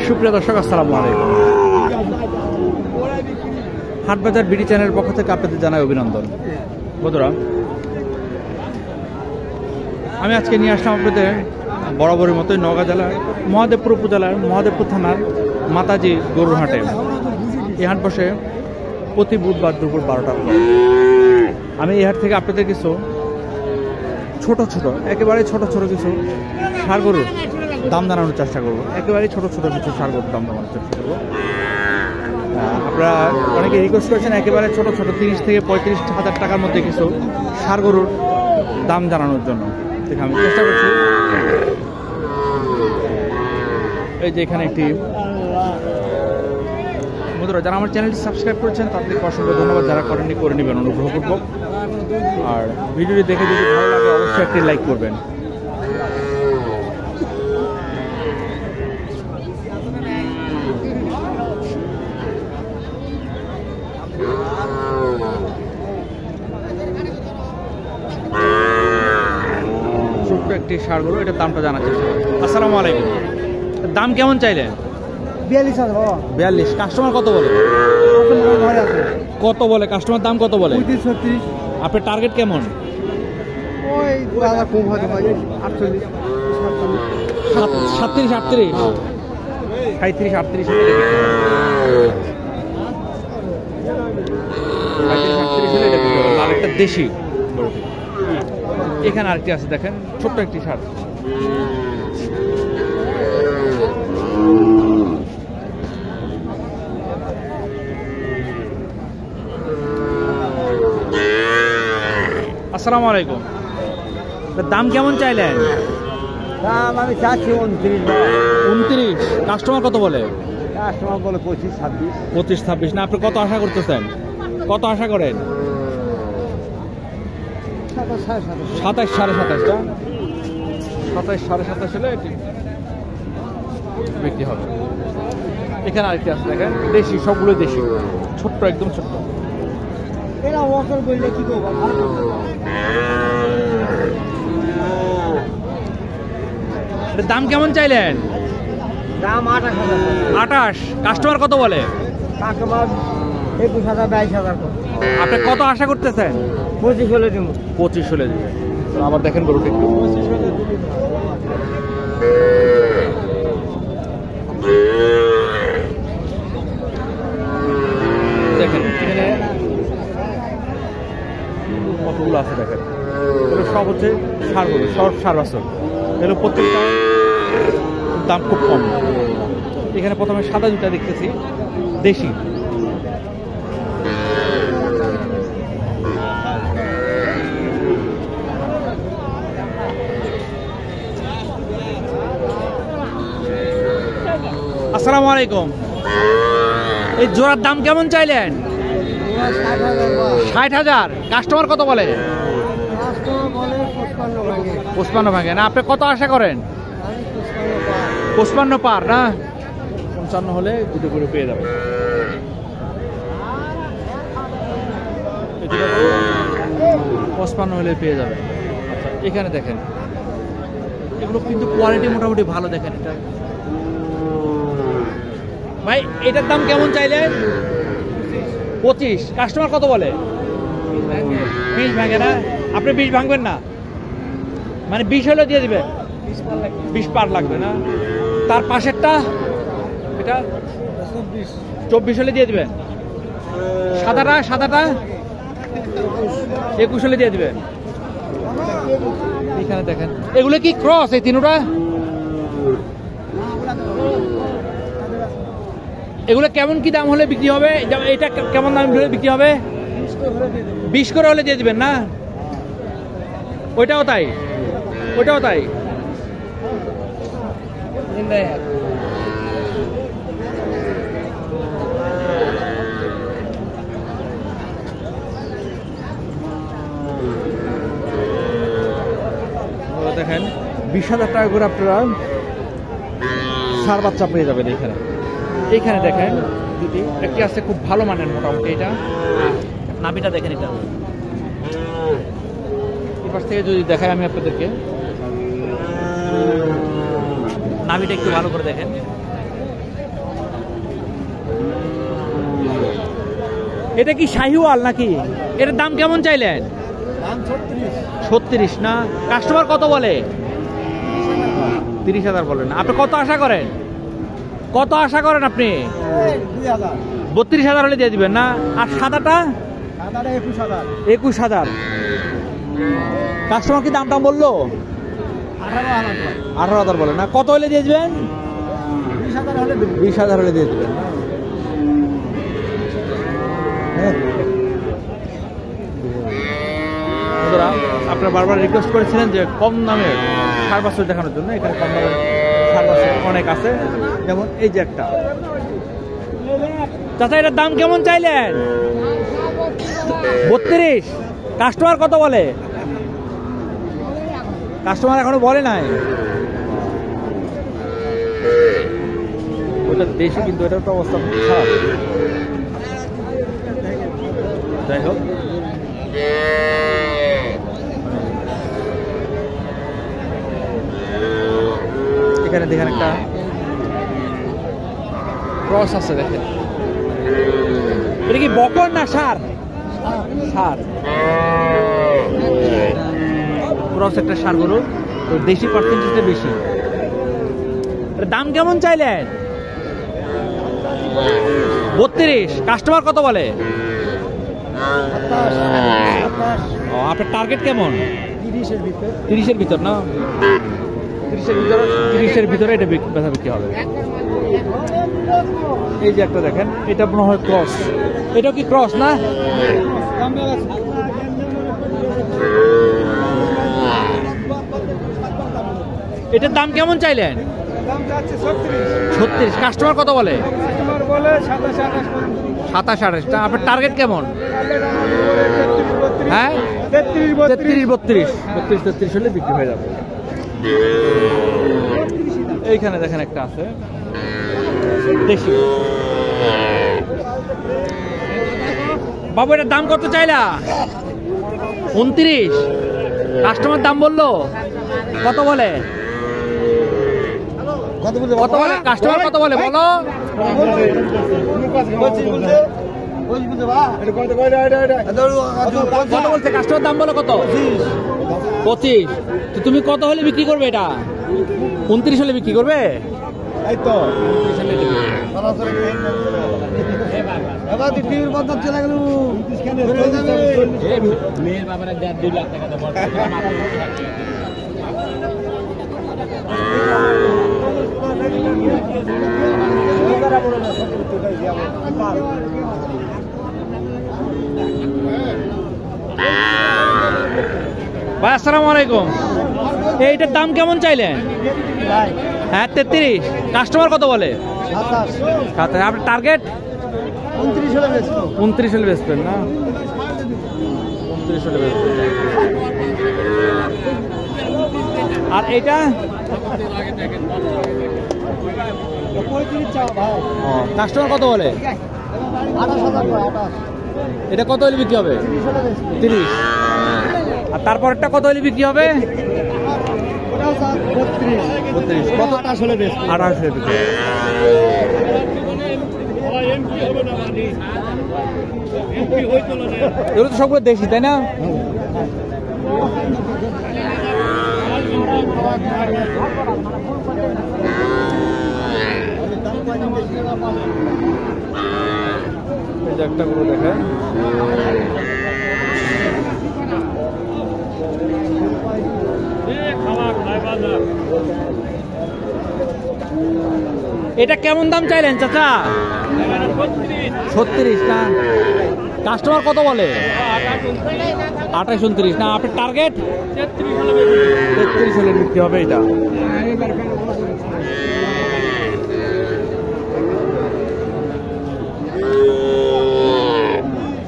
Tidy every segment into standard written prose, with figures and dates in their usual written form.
সুপ্রিয় দর্শক, আসসালামু আলাইকুম। হাটবাজার বিডি চ্যানেলের পক্ষ থেকে আপনাদের জানাই অভিনন্দন। বন্ধুরা, আমি আজকে নিয়ে আসলাম আপনাদের বরাবরের মতোই নওগাঁ জেলার মহাদেবপুর উপজেলার মহাদেবপুর থানার মাতাজি গরুর হাটে। এই হাট বসে প্রতি বুধবার দুপুর 12টার পর। আমি এই হাট থেকে আপনাদের কিছু ছোট একেবারে ছোট কিছু ষাঁড় গরুর দাম জানানোর চেষ্টা করবো। একেবারে ছোট কিছু ষাঁড় গরুর দাম জানানোর চেষ্টা করবো। আপনারা অনেকে রিকোয়েস্ট করেছেন একেবারে ছোট 30 থেকে 35,000 টাকার মধ্যে কিছু ষাঁড় গরুর দাম জানানোর জন্য। দেখে আমি চেষ্টা করছি। এই যে এখানে একটি বন্ধুরা, যারা আমার চ্যানেলটি সাবস্ক্রাইব করেছেন তাদেরকে অসংখ্য ধন্যবাদ। যারা করেননি করে নেবেন অনুগ্রহপূর্বক। আর ভিডিওটি দেখে যদি ভালো লাগে অবশ্যই একটি লাইক করবেন। ছোট্ট একটি ষাঁড় গরু, এটার দামটা জানার চেষ্টা করুন। আসসালামু আলাইকুম। দাম কেমন চাইলেন? 42,000। কাস্টমার কত বলে? কত বলে কাস্টমার? দাম কত বলে? 35-36। আপনার টার্গেট কেমন? ওই 2,000 কম হয়তো, 48, 37, 38, 37, 38 আরেকটা দেশি। এখানে আরেকটি আছে, দেখেন ছোট্ট একটি ষাঁড়। আসসালামু আলাইকুম। দাম কেমন চাইলেন? দাম আমি চাচ্ছি 29। কাস্টমার কত বলে? কাস্টমার বলে 25-26। 25-26 না? আপনি কত আশা করতেছেন? কত আশা করেন? 27-27। 27, 27.5টা 27, 27.5 হলে বিক্রি হবে। এখানে আরেকটি আছে, দেখেন দেশি, সবগুলো দেশি, ছোট্ট, একদম ছোট্ট। এরা ওয়াকার বললে কি করবো? দাম কেমন চাইলেন? দাম 28,000। 28। কাস্টমার কত বলে? কাস্টমার 21,000, 22,000। আপনি কত আশা করতেছেন? 25 হলে দেবো। 25 হলে দেবে। আবার দেখেন গরুটা একটু। দেখেন এখানে কতগুলো আছে, দেখেন এগুলো সব হচ্ছে ষাঁড় গরু, সব ষাঁড় বাছুর। এগুলো প্রত্যেকটা দাম খুব কম। এখানে প্রথমে সাদা দুটা দেখতেছি, দেশি। আসসালামু আলাইকুম। এই জোড়ার দাম কেমন চাইলেন? 60,000। কাস্টমার কত বলে? 55 ভাঙে না? আপনি কত আশা করেন? 55 পার না? 55 হলে দুটো করে পেয়ে যাবে। 55 হলে পেয়ে যাবে। আচ্ছা, এখানে দেখেন এগুলো কিন্তু কোয়ালিটি মোটামুটি ভালো। দেখেন এটা ভাই, এটার দাম কেমন চাইলেন? 25। কাস্টমার কত বলে? 20 ভাঙে না? আপনি 20 ভাঙবেন না? মানে 20 হলে দিয়ে দিবেন? 20 পার লাগবে না? তার পাশেরটা এটা 24 হলে দিয়ে দিবেন? সাদাটা 21 হলে দিয়ে দিবেন? এখানে দেখেন এগুলো কি ক্রস? এই তিনটা এগুলো কেমন কি দাম হলে বিক্রি হবে? এটা কেমন দাম হলে বিক্রি হবে? 20 করে হলে দিয়ে দিবেন না? ওইটাও তাই? ওইটাও তাই? দেখেন 20,000 টাকা করে আপনারা ষাঁড় বাচ্চা পেয়ে যাবেন এখানে। এইখানে দেখেন দুটি, একটি আছে খুব ভালো মানের, মোটামুটি এটা নাভিটা দেখেন। এটা এপাশ থেকে যদি দেখাই আমি আপনাদেরকে, নাভিটা একটু ভালো করে দেখেন। এটা কি শাহিওয়াল নাকি? এটার দাম কেমন চাইলেন? দাম 36 না। কাস্টমার কত বলে? 30,000 বলেন। আপনি কত আশা করেন? কত আশা করেন আপনি? 32,000 হলে দিয়ে দিবেন না? আর সাদাটা? 21,000। কাস্টমার কি দামটা বললো? 18,000 বলে না? কত হলে দিয়ে দিবেন? 20,000 হলে দিয়ে দিবেন। আপনারা বারবার রিকোয়েস্ট করেছিলেন যে কম দামের ষাঁড় বাছুর দেখানোর জন্য। এখানে কম দামের ষাঁড় বাছুর অনেক আছে, যেমন এই যে একটা। চাচা এটার দাম কেমন চাইলেন? 32। কাস্টমার কত বলে? কাস্টমার এখনো বলে নাই। ওটা দেশি, কিন্তু এটার তো অবস্থা খুব খারাপ। যাই হোক, এখানে দেখেন একটা ক্রস আছে, দেখেন। এটা কি বকর না ষাঁড়? ষাঁড় ক্রস একটা ষাঁড় গরু, তো দেশি পার্সেন্টেজটা বেশি। দাম কেমন চাইলেন? 32। কাস্টমার কত বলে? আপনার টার্গেট কেমন? 30-এর ভিতর না? 30-এর ভিতরে এটা বেচা বিক্রি হবে। এই যে একটা দেখেন, এটা মনে হয় ক্রস। এটা কি ক্রস না? এটার দাম কেমন চাইলেন? 36। কাস্টমার কত বলে? 27-28। আপনার টার্গেট কেমন? হ্যাঁ, 33 হলে বিক্রি হয়ে যাবে। এইখানে দেখেন একটা আছে দেশি। বাবু এটার দাম কত চাইলা? 29। কাস্টমার দাম বললো কত বলে? কত বলে কাস্টমার? কত বলে বলো? কত বলছে কাস্টমার? দাম বলো কত? 25। তো তুমি কত হলে বিক্রি করবে এটা? 29 হলে বিক্রি করবে? এই তো 29 হলে এবার টিভির বদল চলে গেল। মেয়ের বাবারা 2 লাখ টাকা দেবো। ভাই আসসালামু আলাইকুম। এইটার দাম কেমন চাইলেন? হ্যাঁ 33। কাস্টমার কত বলে? 27। আপনার টার্গেট? 29 হলে বেচবেন না? 29 হলে বেচবেন। আর এইটা কাস্টমার কত বলে? 28,000। এটা কত হলে বিক্রি হবে? 30। আর তারপরটা কত হলে বিক্রি হবে? 32। কত? 28 হলে বিক্রি হবে। এগুলো তো সবগুলো দেশি, তাই না? এই যে একটা গরু দেখেন, এটা কেমন দাম চাইলেন চাচা? 36 না? কাস্টমার কত বলে? 28-29 না? আপনার টার্গেট? 33 হলে বিক্রি হবে এটা।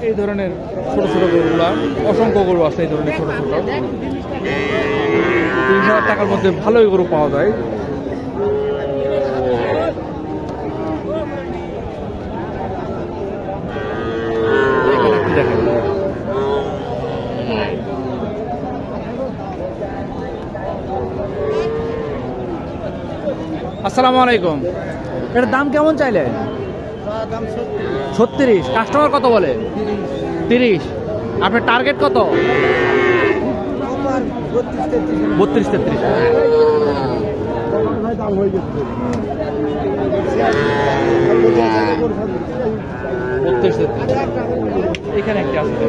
এই ধরনের ছোট ছোট গরুগুলা অসংখ্য গরু আছে। এই ধরনের ছোট ছোট 30,000 টাকার মধ্যে ভালোই গরু পাওয়া যায়। আসসালামু আলাইকুম। এটার দাম কেমন চাইলেন? 36। কাস্টমার কত বলে? 30। আপনার টার্গেট কত? 32-33। এখানে একটা আছে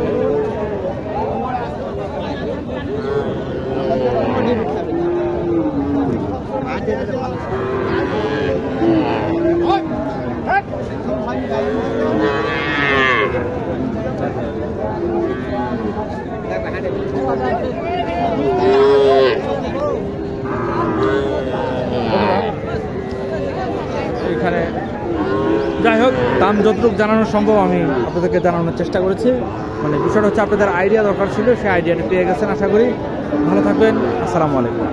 এখানে। যাই হোক, দাম যতটুকু জানানো সম্ভব আমি আপনাদেরকে জানানোর চেষ্টা করেছি। মানে বিষয়টা হচ্ছে আপনাদের আইডিয়া দরকার ছিল, সেই আইডিয়াটা পেয়ে গেছেন আশা করি। ভালো থাকবেন, আসসালামু আলাইকুম।